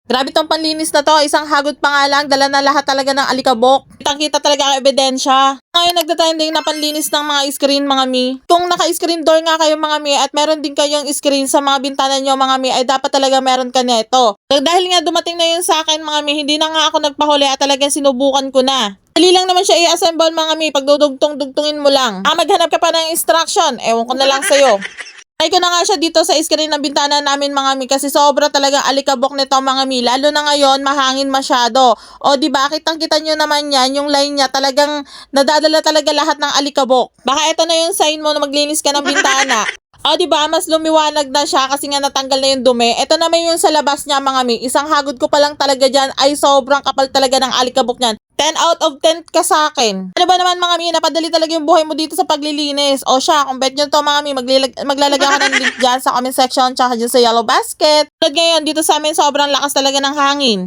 Grabe tong panlinis na to, isang hagod pa nga lang, dala na lahat talaga ng alikabok. Kitang-kita talaga ang ebidensya. Ngayon nagtatending na panlinis ng mga screen mga mi. Kung naka-screen door nga kayo mga mi at meron din kayong screen sa mga bintana nyo mga mi ay dapat talaga meron ka neto. Dahil nga dumating na yun sa akin mga mi, hindi na nga ako nagpahuli at talagang sinubukan ko na. Dali lang naman siya i-assemble mga mi, pagdudugtong-dugtungin mo lang. Maghanap ka pa ng instruction, ewan ko na lang sa'yo. Ay ko na nga siya dito sa screen ng bintana namin mga mi kasi sobra talaga alikabok nito mga mi. Lalo na ngayon mahangin masyado. O di ba kitang-kita nyo naman yan, yung line niya talagang nadadala talaga lahat ng alikabok. Baka ito na yung sign mo na maglinis ka ng bintana. O di ba mas lumiwanag na siya kasi nga natanggal na yung dumi. Ito naman yung sa labas niya mga mi. Isang hagod ko pa lang talaga dyan ay sobrang kapal talaga ng alikabok niyan. 10 out of 10 ka sa akin. Ano ba naman mga mi, napadali talaga yung buhay mo dito sa paglilinis. O siya, kung bet nyo to mga mi, maglalagay ako ng link dyan sa comment section tsaka dyan sa yellow basket. Tulad ngayon, dito sa amin sobrang lakas talaga ng hangin.